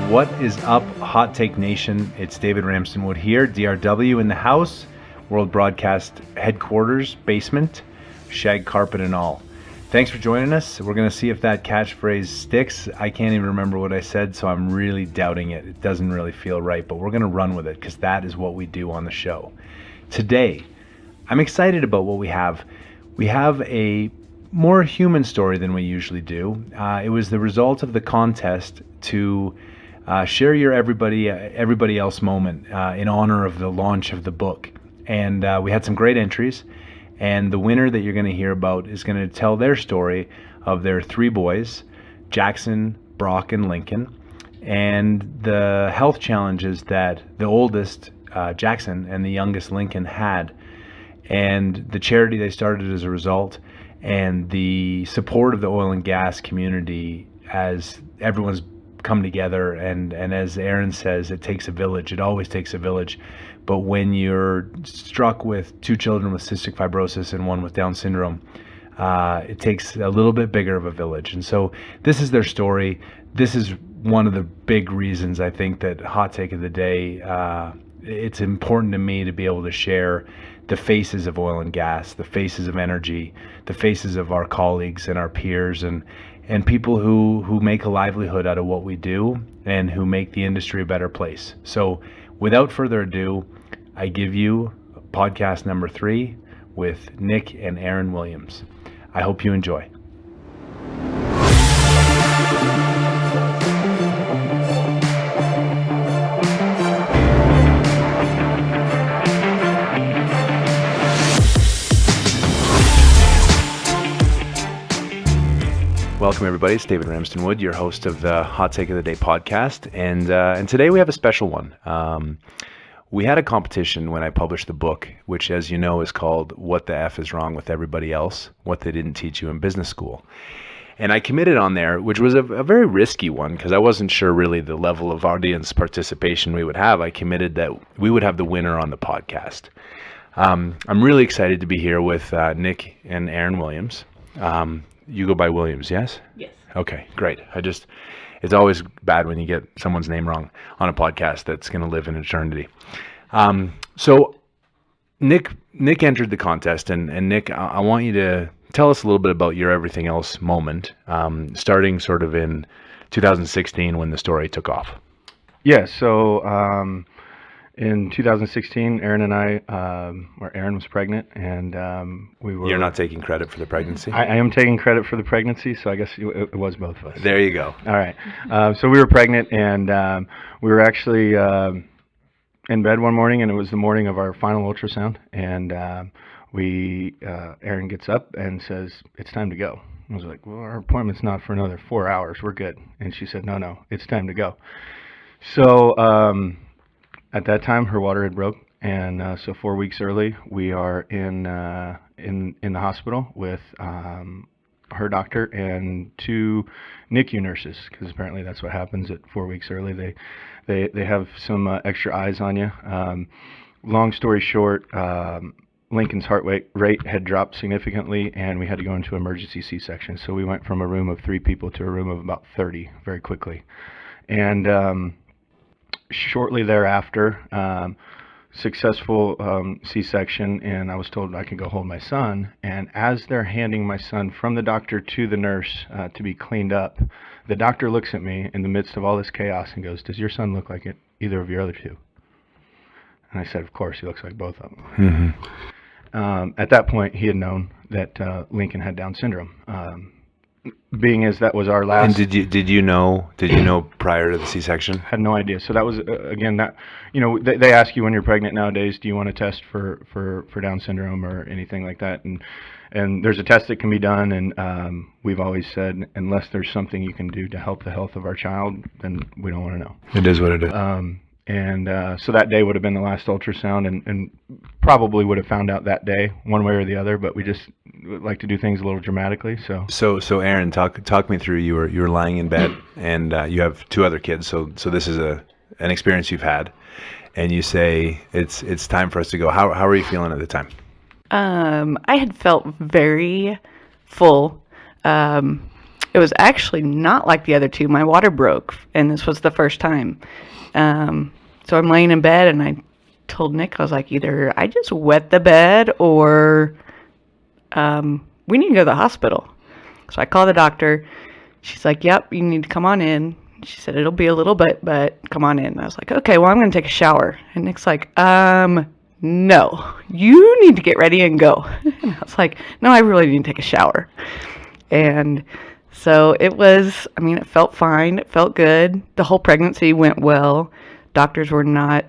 What is up, Hot Take Nation? It's David Ramsden-Wood here, DRW in the house, World Broadcast headquarters, basement, shag carpet and all. Thanks for joining us. We're going to see if that catchphrase sticks. I can't even remember what I said, so I'm really doubting it. It doesn't really feel right, but we're going to run with it because that is what we do on the show. Today, I'm excited about what we have. We have a more human story than we usually do. It was the result of the contest to share your everybody else moment in honor of the launch of the book. And we had some great entries. And the winner that you're going to hear about is going to tell their story of their three boys, Jackson, Brock, and Lincoln, and the health challenges that the oldest, Jackson, and the youngest, Lincoln, had, and the charity they started as a result, and the support of the oil and gas community as everyone's come together. And as Erin says, it takes a village. It always takes a village. But when you're struck with two children with cystic fibrosis and one with Down syndrome, it takes a little bit bigger of a village. And so this is their story. This is one of the big reasons I think that Hot Take of the Day, it's important to me to be able to share the faces of oil and gas, the faces of energy, the faces of our colleagues and our peers, and people who make a livelihood out of what we do and who make the industry a better place. So without further ado, I give you podcast number 3 with Nick and Erin Williams. I hope you enjoy. Welcome, everybody. It's David Ramsden-Wood, your host of the Hot Take of the Day podcast. And today we have a special one. We had a competition when I published the book, which, as you know, is called What the F is Wrong with Everybody Else? What They Didn't Teach You in Business School. And I committed on there, which was a very risky one because I wasn't sure really the level of audience participation we would have. I committed that we would have the winner on the podcast. I'm really excited to be here with Nick and Erin Williams. You go by Williams, yes? Yes. Okay, great. It's always bad when you get someone's name wrong on a podcast that's going to live in eternity. So Nick entered the contest, and Nick, I want you to tell us a little bit about your everything else moment, starting sort of in 2016 when the story took off. Yeah, so in 2016, Erin and I, Erin was pregnant, and we were... You're not taking credit for the pregnancy? I am taking credit for the pregnancy, so I guess it was both of us. There you go. All right. So we were pregnant, and we were actually in bed one morning, and it was the morning of our final ultrasound, and Erin gets up and says, "It's time to go." I was like, "Well, our appointment's not for another 4 hours. We're good." And she said, No, it's time to go. So... at that time, her water had broke, and so 4 weeks early, we are in the hospital with her doctor and 2 NICU nurses, because apparently that's what happens at 4 weeks early. They have some extra eyes on you. Long story short, Lincoln's heart rate had dropped significantly, and we had to go into emergency C-section. So we went from a room of 3 people to a room of about 30 very quickly, and shortly thereafter, successful C-section, and I was told I could go hold my son. And as they're handing my son from the doctor to the nurse to be cleaned up, the doctor looks at me in the midst of all this chaos and goes, "Does your son look like either of your other 2?" And I said, "Of course, he looks like both of them." Mm-hmm. At that point, he had known that Lincoln had Down syndrome. Being as that was our last. And did you know prior to the C-section? Had no idea. So that was again that they ask you when you're pregnant nowadays, do you want to test for Down syndrome or anything like that? And there's a test that can be done, and we've always said unless there's something you can do to help the health of our child, then we don't want to know. It is what it is. So that day would have been the last ultrasound, and probably would have found out that day, one way or the other. But we just like to do things a little dramatically. So Erin, talk me through. You were lying in bed, and you have 2 other kids. So this is an experience you've had, and you say it's time for us to go. How are you feeling at the time? I had felt very full. It was actually not like the other two. My water broke, and this was the first time. So I'm laying in bed, and I told Nick, I was like, either I just wet the bed or we need to go to the hospital. So I called the doctor. She's like, yep, you need to come on in. She said, it'll be a little bit, but come on in. And I was like, okay, well, I'm going to take a shower. And Nick's like, no, you need to get ready and go. And I was like, no, I really need to take a shower. And so it felt fine. It felt good. The whole pregnancy went well. Doctors were not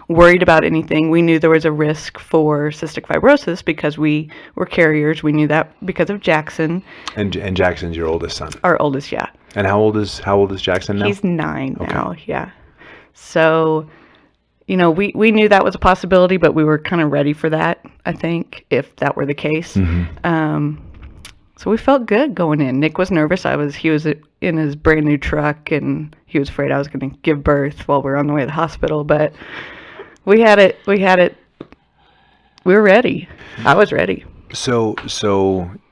worried about anything. We knew there was a risk for cystic fibrosis because we were carriers. We knew that because of Jackson. And Jackson's your oldest son? Our oldest, yeah. And how old is Jackson now? He's 9 now, yeah. So, we knew that was a possibility, but we were kind of ready for that, I think, if that were the case. Mm-hmm. So we felt good going in. Nick was nervous. He was in his brand new truck, and he was afraid I was going to give birth while we were on the way to the hospital, but we had it. We were ready. I was ready. So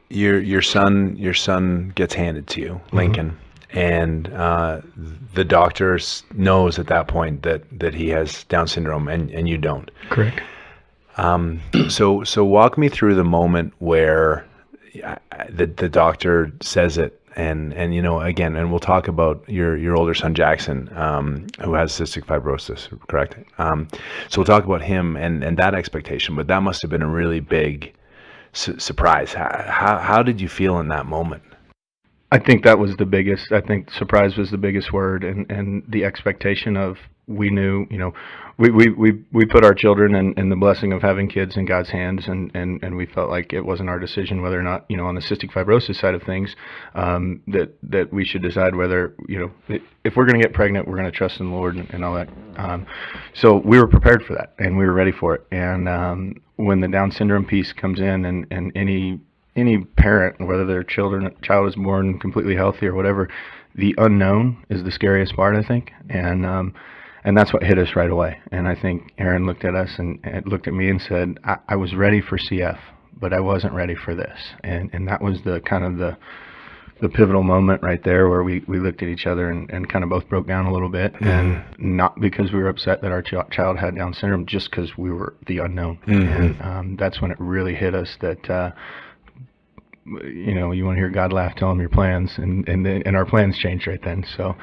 your son gets handed to you, Lincoln, and the doctor knows at that point that he has Down syndrome, and you don't. Correct. So walk me through the moment where the doctor says it, and again, and we'll talk about your older son Jackson, who has cystic fibrosis, correct? So we'll talk about him and that expectation, but that must have been a really big surprise. How did you feel in that moment? I think that was the biggest. I think surprise was the biggest word, and the expectation of, we knew, we put our children and the blessing of having kids in God's hands, and we felt like it wasn't our decision whether or not, on the cystic fibrosis side of things, that we should decide whether, if we're going to get pregnant, we're going to trust in the Lord and all that. So we were prepared for that, and we were ready for it. And when the Down syndrome piece comes in, and any parent, whether their child is born completely healthy or whatever, the unknown is the scariest part, I think. And that's what hit us right away. And I think Erin looked at us and looked at me and said, I was ready for CF, but I wasn't ready for this. And that was the kind of the pivotal moment right there, where we looked at each other and kind of both broke down a little bit. Mm-hmm. And not because we were upset that our child had Down syndrome, just because we were the unknown. Mm-hmm. And that's when it really hit us that, you want to hear God laugh, tell him your plans, and our plans changed right then. So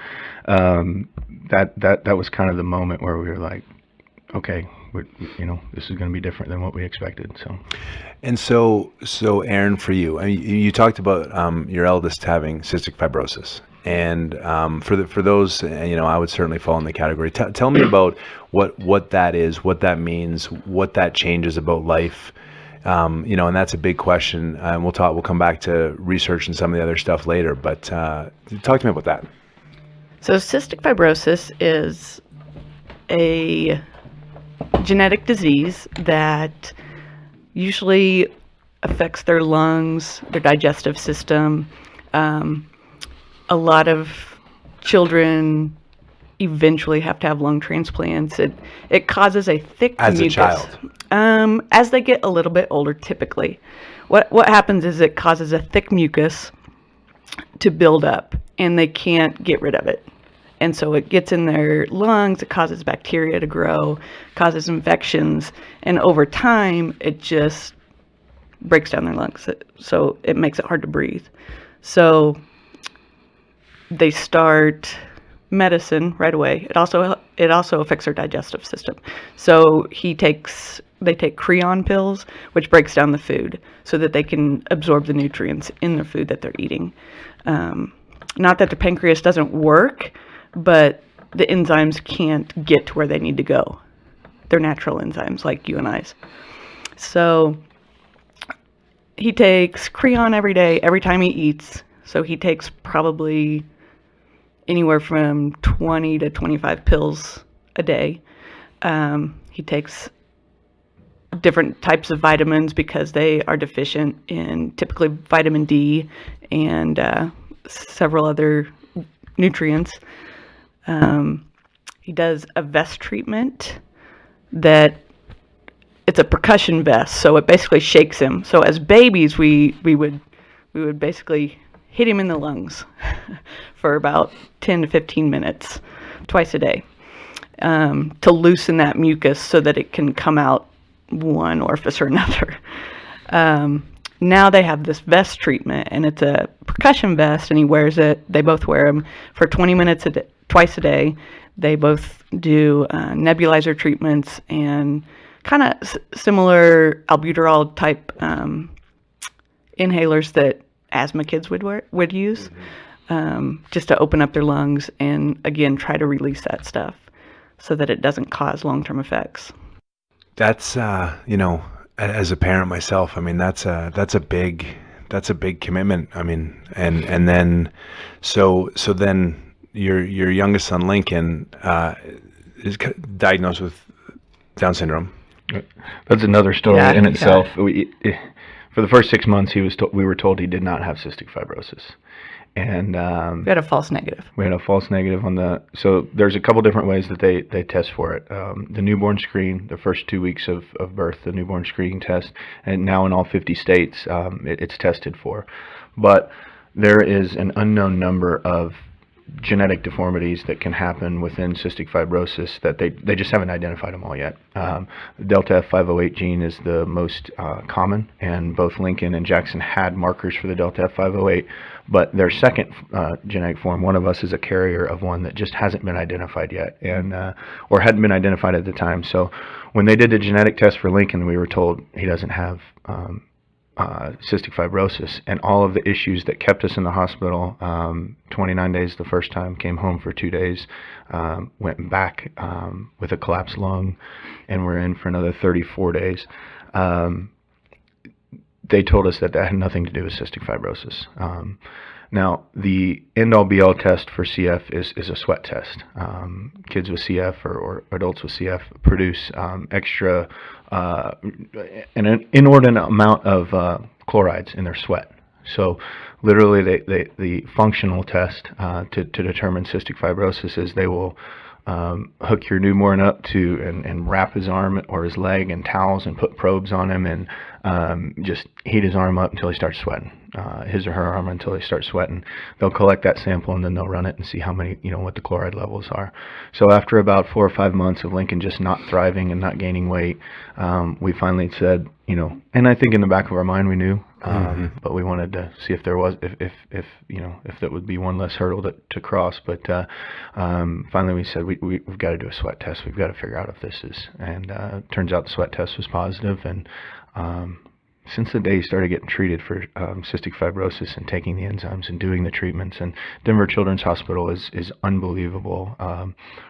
that was kind of the moment where we were like, okay, this is going to be different than what we expected. So Erin, for you, I mean, you talked about your eldest having cystic fibrosis, and for those, I would certainly fall in the category. Tell me about what that is, what that means, what that changes about life. And that's a big question. And we'll come back to research and some of the other stuff later, but talk to me about that. So cystic fibrosis is a genetic disease that usually affects their lungs, their digestive system. A lot of children eventually have to have lung transplants. It causes a thick mucus. As a child? As they get a little bit older, typically. What happens is it causes a thick mucus to build up, and they can't get rid of it. And so it gets in their lungs, it causes bacteria to grow, causes infections, and over time, it just breaks down their lungs. So it makes it hard to breathe. So they start medicine right away. It also affects their digestive system. So they take Creon pills, which breaks down the food so that they can absorb the nutrients in the food that they're eating. Not that the pancreas doesn't work, but the enzymes can't get to where they need to go. They're natural enzymes like you and I's. So he takes Creon every day, every time he eats. So he takes probably anywhere from 20 to 25 pills a day. He takes different types of vitamins because they are deficient in typically vitamin D and several other nutrients. He does a vest treatment that it's a percussion vest, so it basically shakes him. So as babies, we would we would basically hit him in the lungs for about 10 to 15 minutes twice a day to loosen that mucus so that it can come out one orifice or another. Now they have this vest treatment, and it's a percussion vest, and he wears it. They both wear them for 20 minutes twice a day. They both do nebulizer treatments and kind of similar albuterol type inhalers that asthma kids would use, just to open up their lungs and again try to release that stuff so that it doesn't cause long-term effects. That's as a parent myself, I mean that's a big commitment. I mean, and then so then your youngest son Lincoln is diagnosed with Down syndrome. That's another story in Yeah. itself. For the first 6 months, we were told he did not have cystic fibrosis, and We had a false negative. we had a false negative on the. So there's a couple different ways that they test for it. The newborn screen, the first 2 weeks of birth, the newborn screening test, and now in all 50 states, it's tested for. But there is an unknown number of genetic deformities that can happen within cystic fibrosis that they just haven't identified them all yet. The delta F508 gene is the most common, and both Lincoln and Jackson had markers for the delta F508, but their second genetic form, one of us is a carrier of one that just hasn't been identified yet, and or hadn't been identified at the time. So when they did the genetic test for Lincoln, we were told he doesn't have cystic fibrosis, and all of the issues that kept us in the hospital, 29 days the first time, came home for 2 days, went back with a collapsed lung, and we're in for another 34 days. They told us that had nothing to do with cystic fibrosis. Now, the end-all be-all test for CF is a sweat test. Kids with CF or adults with CF produce extra, an inordinate amount of chlorides in their sweat. So literally, the functional test to determine cystic fibrosis is they will hook your newborn up to and wrap his arm or his leg in towels and put probes on him and just heat his arm up until he starts sweating, his or her arm until they start sweating. They'll collect that sample and then they'll run it and see how many, what the chloride levels are. So after about 4 or 5 months of Lincoln just not thriving and not gaining weight, we finally said, and I think in the back of our mind we knew, but we wanted to see if there was, if that would be one less hurdle to cross. But finally we said we've got to do a sweat test. We've got to figure out if this is. And turns out the sweat test was positive. And since the day he started getting treated for cystic fibrosis and taking the enzymes and doing the treatments, and Denver Children's Hospital is unbelievable.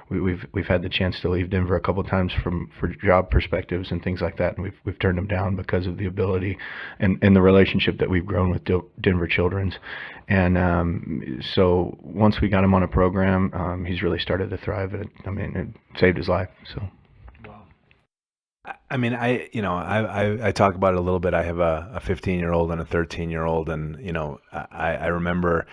We've had the chance to leave Denver a couple times for job perspectives and things like that, and we've turned them down because of the ability and the relationship that we've grown with Denver Children's. And so once we got him on a program, he's really started to thrive, and it saved his life. So. I mean, I talk about it a little bit. I have a 15-year-old and a 13-year-old, and I remember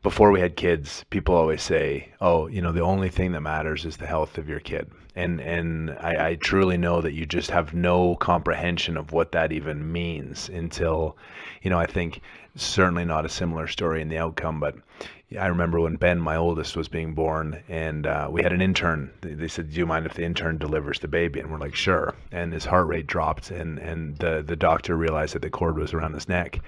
before we had kids, people always say, "Oh, the only thing that matters is the health of your kid," and I truly know that you just have no comprehension of what that even means until, I think certainly not a similar story in the outcome, but I remember when Ben, my oldest, was being born, and we had an intern. They said, "Do you mind if the intern delivers the baby?" And we're like, "Sure." And his heart rate dropped, and the doctor realized that the cord was around his neck.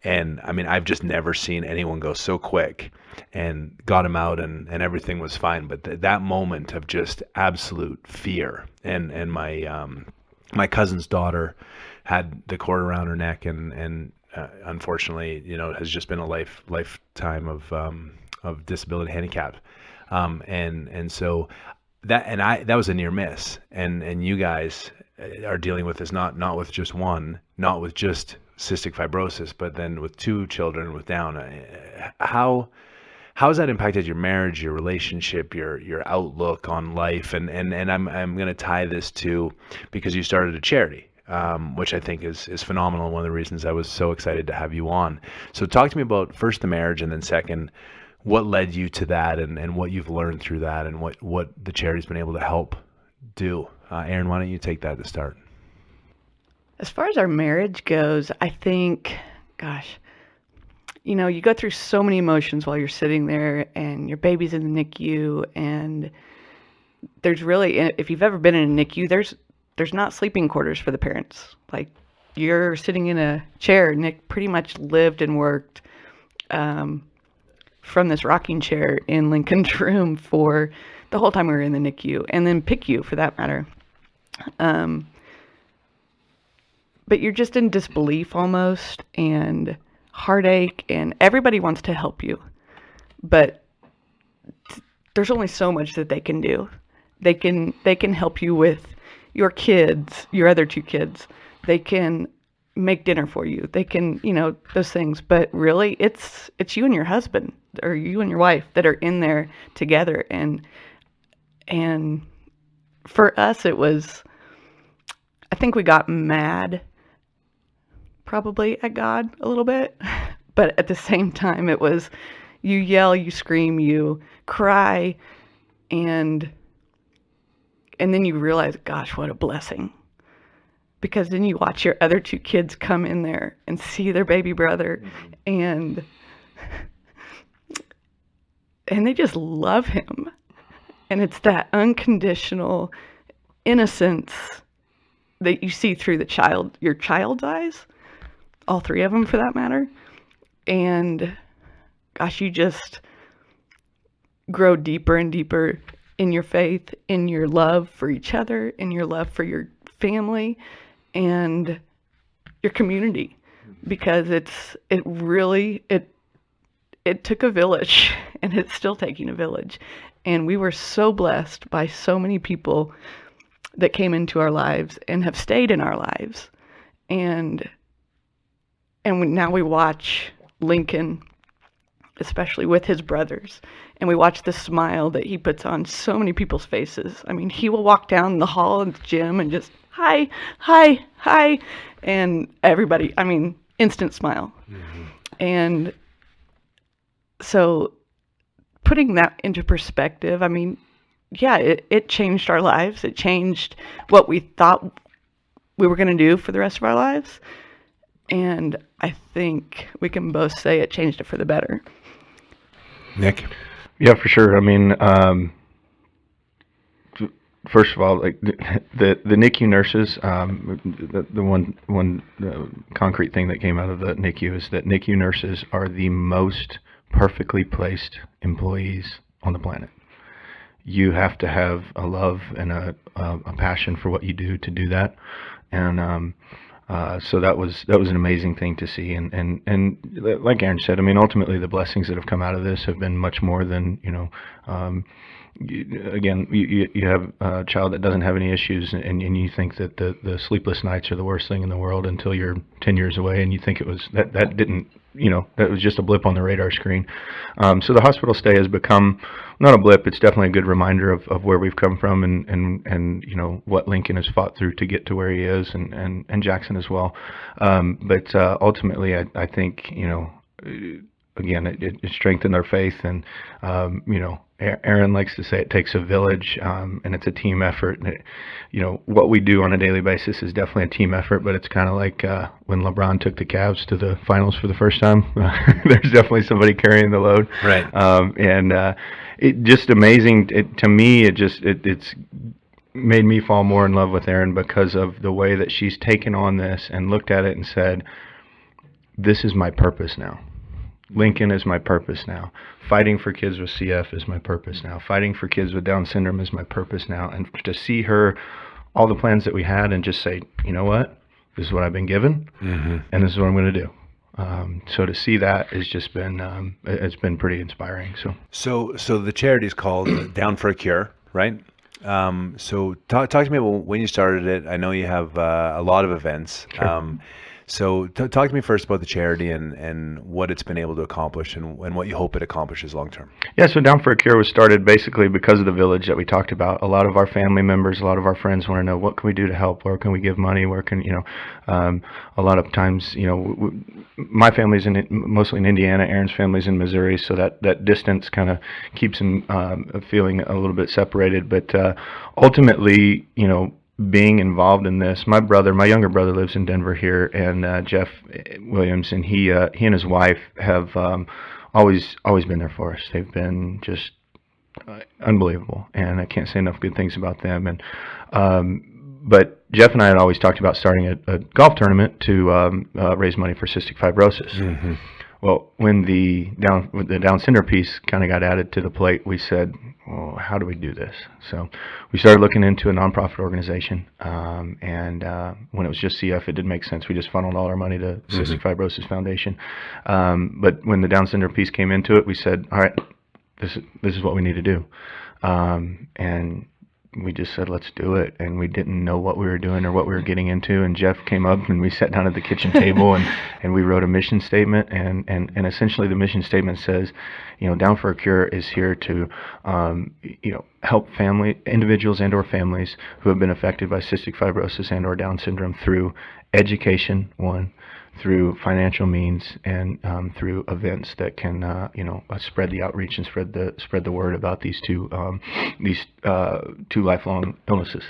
And I mean, I've just never seen anyone go so quick, and got him out, and everything was fine. But that moment of just absolute fear, and my cousin's daughter had the cord around her neck, and unfortunately, has just been a lifetime of disability handicap, and so that was a near miss, and you guys are dealing with this not with just one, not with just cystic fibrosis, but then with 2 children with Down. How has that impacted your marriage, your relationship, your outlook on life, and I'm going to tie this to, because you started a charity, which I think is phenomenal. One of the reasons I was so excited to have you on. So talk to me about first the marriage, and then second, what led you to that, and what you've learned through that, and what the charity's been able to help do. Erin, why don't you take that to start? As far as our marriage goes, I think, you go through so many emotions while you're sitting there and your baby's in the NICU, and there's really, if you've ever been in a NICU, there's not sleeping quarters for the parents. Like, you're sitting in a chair. Nick pretty much lived and worked from this rocking chair in Lincoln's room for the whole time we were in the NICU, and then PICU for that matter. But you're just in disbelief almost, and heartache, and everybody wants to help you, but there's only so much that they can do. They can help you with your kids, your other two kids. They can make dinner for you. They can, those things. But really, it's you and your husband, or you and your wife, that are in there together. And for us, it was, I think we got mad probably at God a little bit, but at the same time, it was, you yell, you scream, you cry, and then you realize, gosh, what a blessing. Because then you watch your other two kids come in there and see their baby brother, and they just love him. And it's that unconditional innocence that you see through your child's eyes, all three of them for that matter. And gosh, you just grow deeper and deeper in your faith, in your love for each other, in your love for your family and your community, because it took a village, and it's still taking a village. And we were so blessed by so many people that came into our lives and have stayed in our lives. And now we watch Lincoln, especially with his brothers, and we watch the smile that he puts on so many people's faces. I mean, he will walk down the hall in the gym and just, hi, hi, hi, and everybody, instant smile. Mm-hmm. And so putting that into perspective, it changed our lives. It changed what we thought we were going to do for the rest of our lives. And I think we can both say it changed it for the better. Nick? Yeah, for sure. First of all, like the NICU nurses, the one concrete thing that came out of the NICU is that NICU nurses are the most perfectly placed employees on the planet. You have to have a love and a passion for what you do to do that, and so that was an amazing thing to see. And like Erin said, ultimately the blessings that have come out of this have been much more than you have a child that doesn't have any issues, and you think that the sleepless nights are the worst thing in the world until you're 10 years away, and you think it was that didn't, that was just a blip on the radar screen. So the hospital stay has become not a blip. It's definitely a good reminder of where we've come from, and what Lincoln has fought through to get to where he is, and Jackson as well. But ultimately, I think, again, it strengthened our faith, and Erin likes to say it takes a village, and it's a team effort. And what we do on a daily basis is definitely a team effort, but it's kind of like when LeBron took the Cavs to the finals for the first time. There's definitely somebody carrying the load, right? And it just amazing to me. It's made me fall more in love with Erin because of the way that she's taken on this and looked at it and said, "This is my purpose now. Lincoln is my purpose now. Fighting for kids with CF is my purpose now. Fighting for kids with Down syndrome is my purpose now." And to see her, all the plans that we had, and just say, you know what, this is what I've been given, mm-hmm. and this is what I'm going to do. So to see that has just been, it's been pretty inspiring. So the charity is called Down for a Cure, right? So talk to me about when you started it. I know you have a lot of events. Sure. So talk to me first about the charity and what it's been able to accomplish and what you hope it accomplishes long term. Yeah, so Down for a Cure was started basically because of the village that we talked about. A lot of our family members, a lot of our friends want to know, what can we do to help? Where can we give money? Where can, a lot of times, my family's mostly in Indiana, Erin's family's in Missouri, so that distance kind of keeps them feeling a little bit separated. But ultimately, being involved in this, my younger brother lives in Denver here, and Jeff Williams, and he and his wife have always been there for us. They've been just unbelievable, and I can't say enough good things about them. And but Jeff and I had always talked about starting a golf tournament to raise money for cystic fibrosis. Mm-hmm. Well, when the Down syndrome piece kind of got added to the plate, we said, well, how do we do this? So we started looking into a nonprofit organization, and when it was just CF, it didn't make sense. We just funneled all our money to Cystic Fibrosis Foundation. But when the Down syndrome piece came into it, we said, all right, this is what we need to do. And we just said, let's do it. And we didn't know what we were doing or what we were getting into. And Jeff came up and we sat down at the kitchen table and we wrote a mission statement. And essentially the mission statement says, Down for a Cure is here to, help individuals and or families who have been affected by cystic fibrosis and or Down syndrome through education, through financial means, and through events that can spread the outreach and spread the word about these two lifelong illnesses.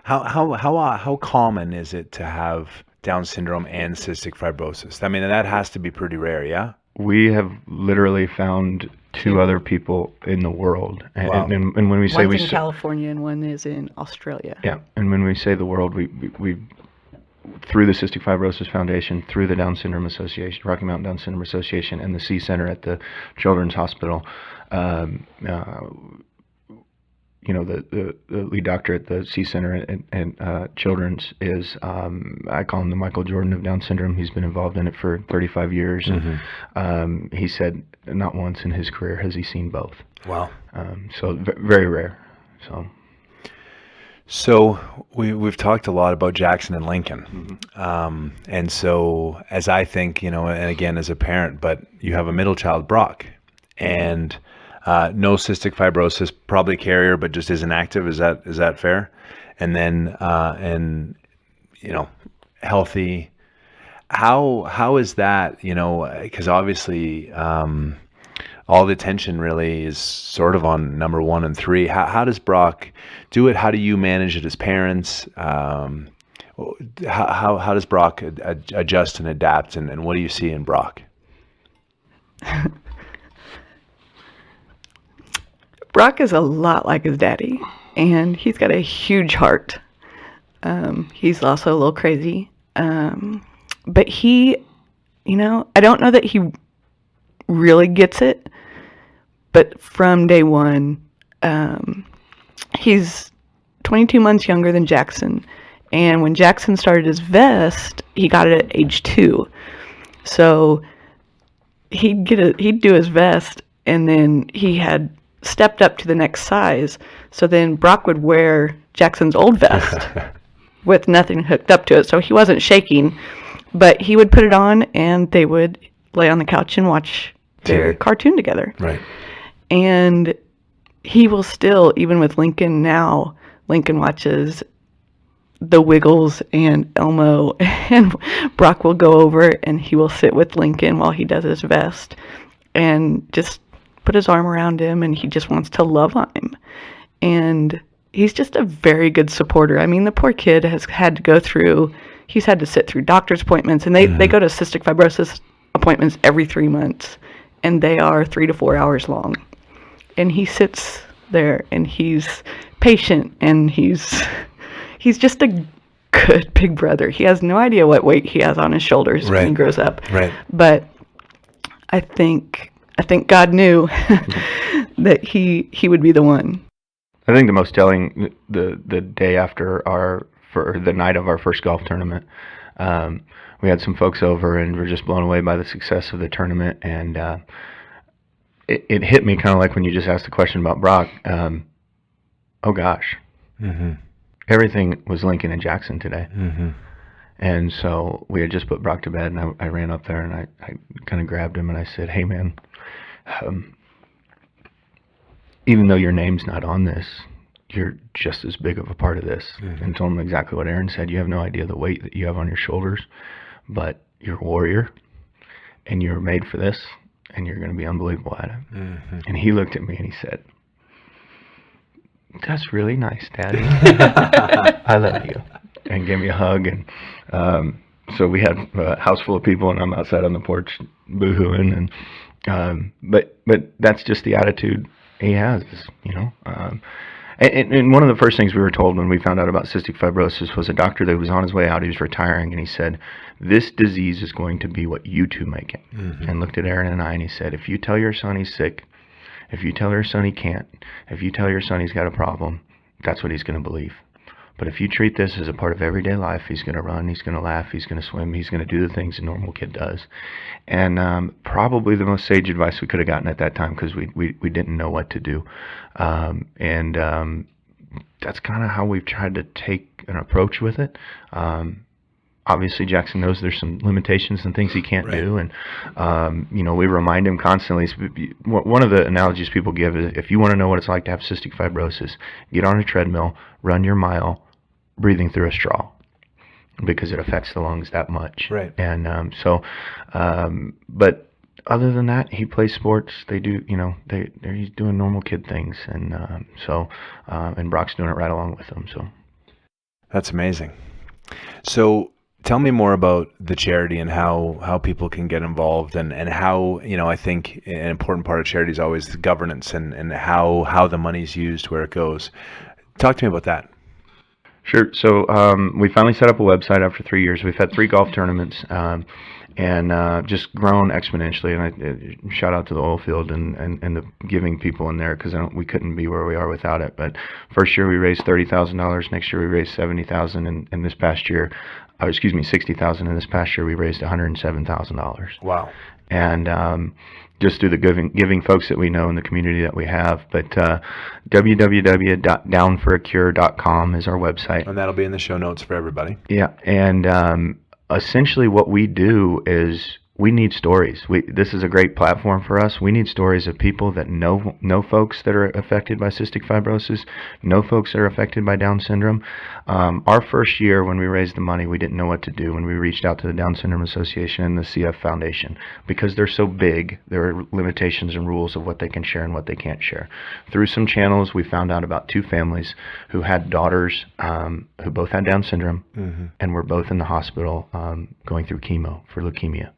How common is it to have Down syndrome and cystic fibrosis? I mean, that has to be pretty rare, yeah? We have literally found two other people in the world, and, Wow. and when we say One's we in California and one is in Australia. yeah, and when we say the world, we through the Cystic Fibrosis Foundation, through the Down Syndrome Association, Rocky Mountain Down Syndrome Association, and the C Center at the Children's Hospital. The lead doctor at the C Center and Children's is, I call him the Michael Jordan of Down syndrome. He's been involved in it for 35 years. Mm-hmm. And he said not once in his career has he seen both. Wow. So very rare. So we've talked a lot about Jackson and Lincoln. Mm-hmm. And so as I think, and again, as a parent, but you have a middle child, Brock, and no cystic fibrosis, probably carrier, but just isn't active. Is that fair? And then, healthy. How is that, because obviously, all the attention really is sort of on number 1 and 3. How does Brock do it? How do you manage it as parents? How does Brock adjust and adapt? And what do you see in Brock? Brock is a lot like his daddy, and he's got a huge heart. He's also a little crazy. But he, I don't know that he really gets it, but from day one, he's 22 months younger than Jackson, and when Jackson started his vest, he got it at age 2. So he'd do his vest, and then he had stepped up to the next size. So then Brock would wear Jackson's old vest with nothing hooked up to it, so he wasn't shaking, but he would put it on and they would lay on the couch and watch their cartoon together. Right. And he will still, even with Lincoln now, Lincoln watches The Wiggles and Elmo, and Brock will go over and he will sit with Lincoln while he does his vest and just put his arm around him, and he just wants to love on him. And he's just a very good supporter. I mean, the poor kid he's had to sit through doctor's appointments, and they go to cystic fibrosis appointments every 3 months, and they are 3 to 4 hours long. And he sits there, and he's patient, and he's just a good big brother. He has no idea what weight he has on his shoulders when he grows up. Right. But I think God knew that he would be the one. I think the most telling, the day after the night of our first golf tournament, we had some folks over and we're just blown away by the success of the tournament. And it hit me kind of like when you just asked the question about Brock. Oh gosh, everything was Lincoln and Jackson today. Mm-hmm. And so we had just put Brock to bed, and I ran up there and I kind of grabbed him and I said, hey man, even though your name's not on this, you're just as big of a part of this. Mm-hmm. And told him exactly what Erin said. You have no idea the weight that you have on your shoulders, but you're a warrior and you're made for this, and you're going to be unbelievable at it. Mm-hmm. And he looked at me and he said, "That's really nice, Daddy. I love you," and gave me a hug. And so we had a house full of people, and I'm outside on the porch boohooing. And but that's just the attitude he has, you know. And one of the first things we were told when we found out about cystic fibrosis was a doctor that was on his way out. He was retiring, and he said, "This disease is going to be what you two make it." And looked at Erin and I, and he said, "If you tell your son he's sick, if you tell your son he can't, if you tell your son he's got a problem, that's what he's going to believe. But if you treat this as a part of everyday life, he's going to run, he's going to laugh, he's going to swim, he's going to do the things a normal kid does." And probably the most sage advice we could have gotten at that time, because we didn't know what to do. That's kind of how we've tried to take an approach with it. Obviously, Jackson knows there's some limitations and things he can't do, and you know, we remind him constantly. One of the analogies people give is, if you want to know what it's like to have cystic fibrosis, get on a treadmill, run your mile, breathing through a straw, because it affects the lungs that much. Right. And but other than that, he plays sports. They do, you know, he's doing normal kid things, and and Brock's doing it right along with him. So that's amazing. So tell me more about the charity and how people can get involved, and how, you know, I think an important part of charity is always the governance and how the money's used, where it goes. Talk to me about that. Sure. So we finally set up a website after 3 years. We've had 3 golf tournaments, and just grown exponentially. And I shout out to the oil field and the giving people in there, because we couldn't be where we are without it. But first year we raised $30,000. Next year we raised $70,000, and this past year, $60,000. And this past year we raised $107,000. Wow. And just through the giving folks that we know in the community that we have. But www.downforacure.com is our website. And that'll be in the show notes for everybody. Yeah. And essentially what we do is we need stories. This is a great platform for us. We need stories of people that know folks that are affected by cystic fibrosis, know folks that are affected by Down syndrome. Our first year when we raised the money, we didn't know what to do when we reached out to the Down Syndrome Association and the CF Foundation, because they're so big. There are limitations and rules of what they can share and what they can't share. Through some channels, we found out about 2 families who had daughters who both had Down syndrome, and were both in the hospital going through chemo for leukemia.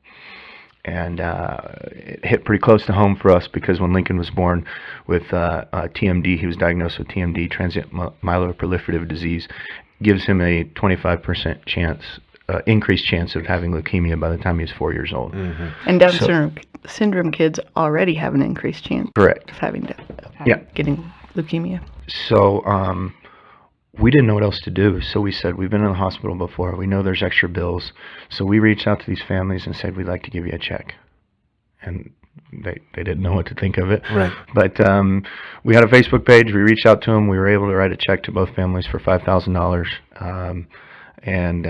And it hit pretty close to home for us, because when Lincoln was born with TMD, he was diagnosed with TMD, transient myeloproliferative disease, gives him a 25% chance, increased chance of having leukemia by the time he's 4 years old. And Down syndrome kids already have an increased chance Correct. of having getting leukemia. So we didn't know what else to do, so we said, we've been in the hospital before, we know there's extra bills, so we reached out to these families and said, we'd like to give you a check. And they didn't know what to think of it. Right. But we had a Facebook page, we reached out to them, we were able to write a check to both families for $5,000. And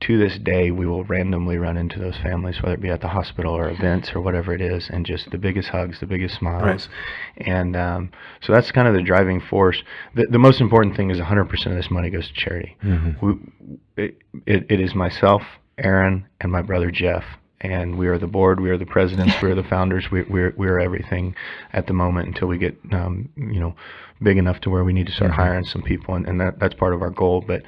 to this day, we will randomly run into those families, whether it be at the hospital or events or whatever it is, and just the biggest hugs, the biggest smiles. Right. And so that's kind of the driving force. The most important thing is 100% of this money goes to charity. It is myself, Erin, and my brother Jeff, and we are the board, we are the presidents, we are the founders, we're everything at the moment until we get big enough to where we need to start hiring some people, and that's part of our goal. But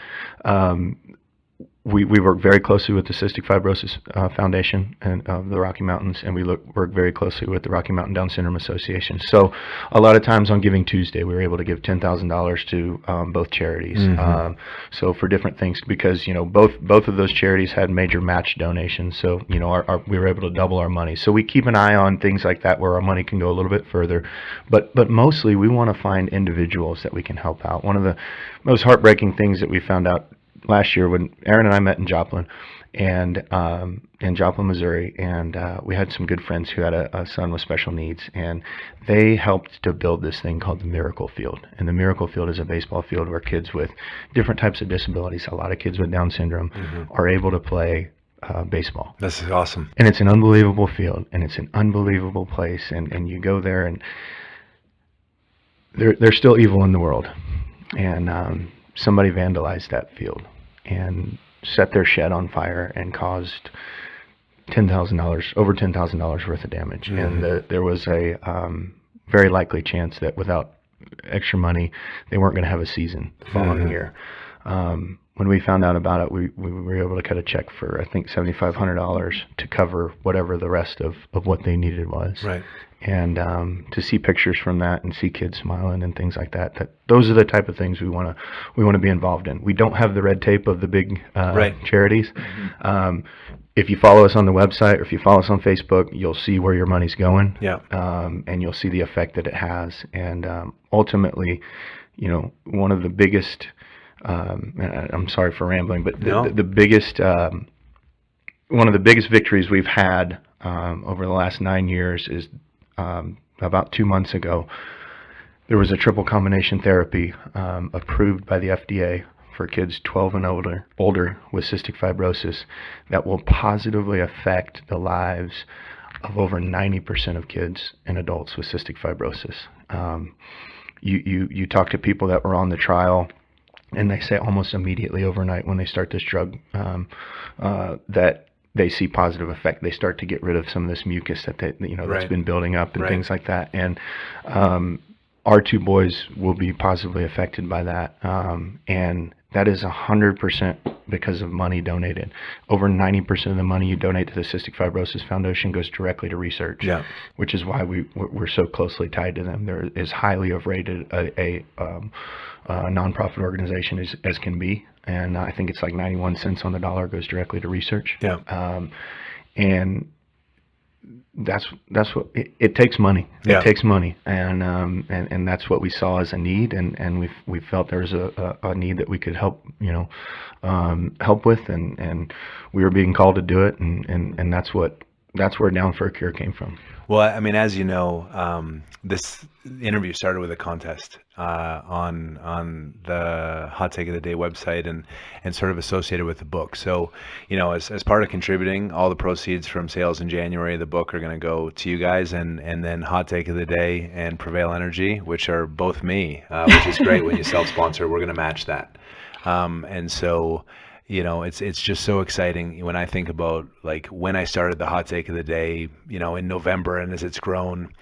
we work very closely with the Cystic Fibrosis Foundation and of the Rocky Mountains, and we work very closely with the Rocky Mountain Down Syndrome Association. So a lot of times on Giving Tuesday, we were able to give $10,000 to both charities. So for different things, because both of those charities had major match donations. So we were able to double our money. So we keep an eye on things like that where our money can go a little bit further. But mostly we want to find individuals that we can help out. One of the most heartbreaking things that we found out last year when Erin and I met in Joplin, and in Joplin, Missouri, and we had some good friends who had a son with special needs, and they helped to build this thing called the Miracle Field. And the Miracle Field is a baseball field where kids with different types of disabilities, a lot of kids with Down syndrome, are able to play baseball. This is awesome. And it's an unbelievable field, and it's an unbelievable place, and you go there, and there's still evil in the world, and somebody vandalized that field and set their shed on fire and caused over $10,000 worth of damage. And there was a very likely chance that without extra money, they weren't going to have a season the following year. When we found out about it, we were able to cut a check for, I think, $7,500 to cover whatever the rest of what they needed was. Right. And to see pictures from that and see kids smiling and things like that, those are the type of things we want to be involved in. We don't have the red tape of the big charities. If you follow us on the website or if you follow us on Facebook, you'll see where your money's going. Yeah. And you'll see the effect that it has. And ultimately, one of the biggest, and I'm sorry for rambling, but the biggest, one of the biggest victories we've had over the last 9 years is about 2 months ago. There was a triple combination therapy approved by the FDA for kids 12 and older with cystic fibrosis that will positively affect the lives of over 90% of kids and adults with cystic fibrosis. You talk to people that were on the trial, and they say almost immediately overnight when they start this drug that they see positive effect. They start to get rid of some of this mucus that that's been building up and things like that. And our two boys will be positively affected by that. And that is 100% because of money donated. Over 90% of the money you donate to the Cystic Fibrosis Foundation goes directly to research, which is why we're so closely tied to them. They're as highly rated a nonprofit organization as can be. And I think it's like 91 cents on the dollar goes directly to research. And that's what it takes money. It takes money, and that's what we saw as a need, and we felt there was a need that we could help help with, and we were being called to do it, and that's where Down for a Cure came from. Well, I mean, as you know, this interview started with a contest on the Hot Take of the Day website and sort of associated with the book. So, as part of contributing, all the proceeds from sales in January of the book are going to go to you guys, and then Hot Take of the Day and Prevail Energy, which are both me, which is great when you self-sponsor. We're going to match that. And so, it's just so exciting when I think about like when I started the Hot Take of the Day, in November, and as it's grown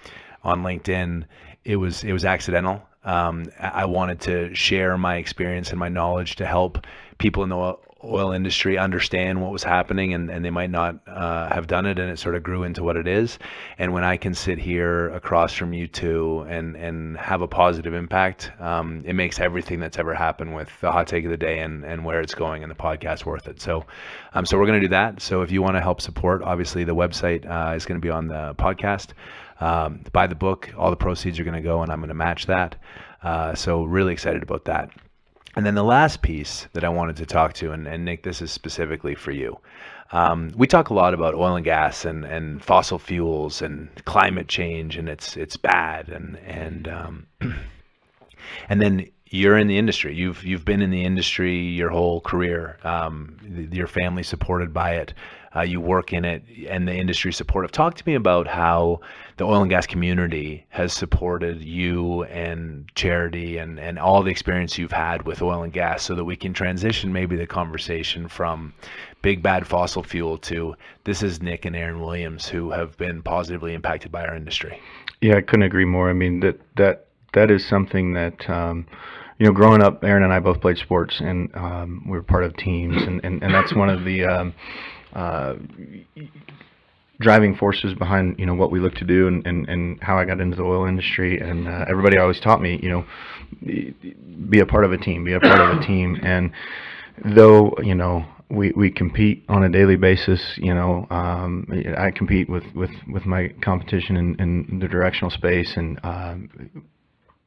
on LinkedIn, it was accidental. I wanted to share my experience and my knowledge to help people in the oil industry understand what was happening, and they might not have done it, and it sort of grew into what it is. And when I can sit here across from you two and have a positive impact, it makes everything that's ever happened with the Hot Take of the Day and where it's going and the podcast worth it. So we're going to do that. So if you want to help support, obviously the website is going to be on the podcast. Buy the book, all the proceeds are going to go, and I'm going to match that. So really excited about that. And then the last piece that I wanted to talk to, and Nick, this is specifically for you. We talk a lot about oil and gas and fossil fuels and climate change, and it's bad. And then you're in the industry. You've been in the industry your whole career. Your family supported by it. You work in it, and the industry supportive. Talk to me about how the oil and gas community has supported you and charity and all the experience you've had with oil and gas, so that we can transition maybe the conversation from big bad fossil fuel to this is Nick and Erin Williams who have been positively impacted by our industry. Yeah, I couldn't agree more. I mean, that is something that growing up, Erin and I both played sports, and we were part of teams, and that's one of the driving forces behind what we look to do, and how I got into the oil industry. And everybody always taught me, be a part of a team, and though we compete on a daily basis, I compete with my competition in the directional space, and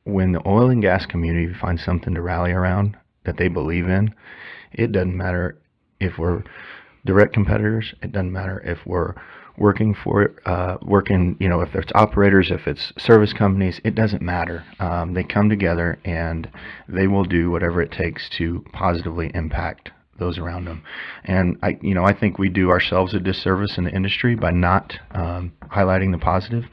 when the oil and gas community finds something to rally around that they believe in, it doesn't matter if we're direct competitors. It doesn't matter if we're working, if it's operators, if it's service companies, it doesn't matter. They come together and they will do whatever it takes to positively impact those around them. And I think we do ourselves a disservice in the industry by not highlighting the positive.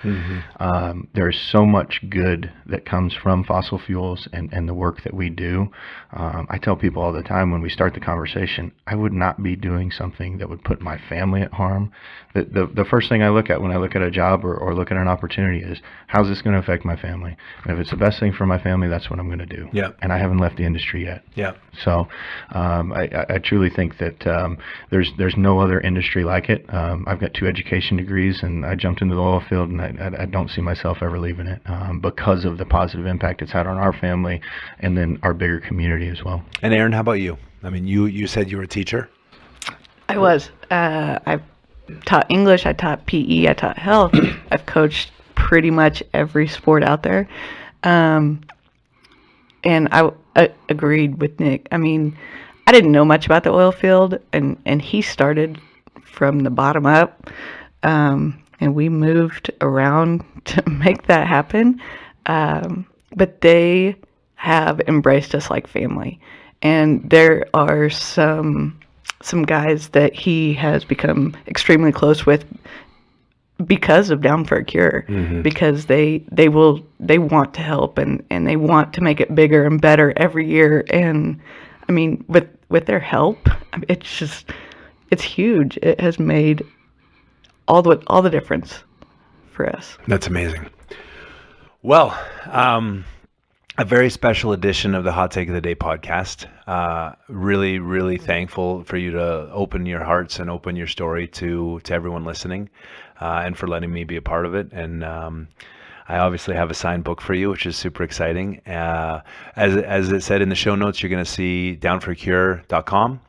There is so much good that comes from fossil fuels and the work that we do. I tell people all the time when we start the conversation, I would not be doing something that would put my family at harm. The first thing I look at when I look at a job or look at an opportunity is, how's this going to affect my family? And if it's the best thing for my family, that's what I'm going to do. Yeah. And I haven't left the industry yet. Yeah. So I truly think that there's no other industry like it. I've got 2 education degrees, and I jumped into the oil field, and I don't see myself ever leaving it because of the positive impact it's had on our family and then our bigger community as well. And Erin, how about you? I mean, you said you were a teacher. I was. I've taught English. I taught PE. I taught health. I've coached pretty much every sport out there. And I agreed with Nick. I mean, I didn't know much about the oil field, and he started from the bottom up, and we moved around to make that happen. But they have embraced us like family, and there are some guys that he has become extremely close with because of Down for a Cure, because they want to help and they want to make it bigger and better every year. And I mean, with their help, it's huge. It has made all the difference for us. That's amazing. Well, a very special edition of the Hot Take of the Day podcast. Really, really thankful for you to open your hearts and open your story to everyone listening, and for letting me be a part of it. And I obviously have a signed book for you, which is super exciting. As it said in the show notes, you're going to see downforcure.com.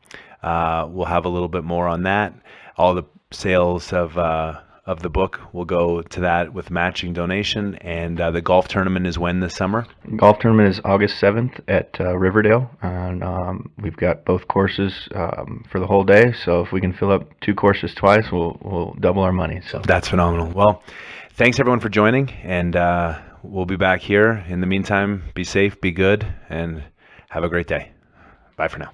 We'll have a little bit more on that. All the sales of the book will go to that with matching donation. And the golf tournament is when this summer? Golf tournament is August 7th at Riverdale, and we've got both courses for the whole day. So if we can fill up 2 courses twice, we'll double our money. So that's phenomenal. Well, thanks everyone for joining, and we'll be back here. In the meantime, be safe, be good, and have a great day. Bye for now.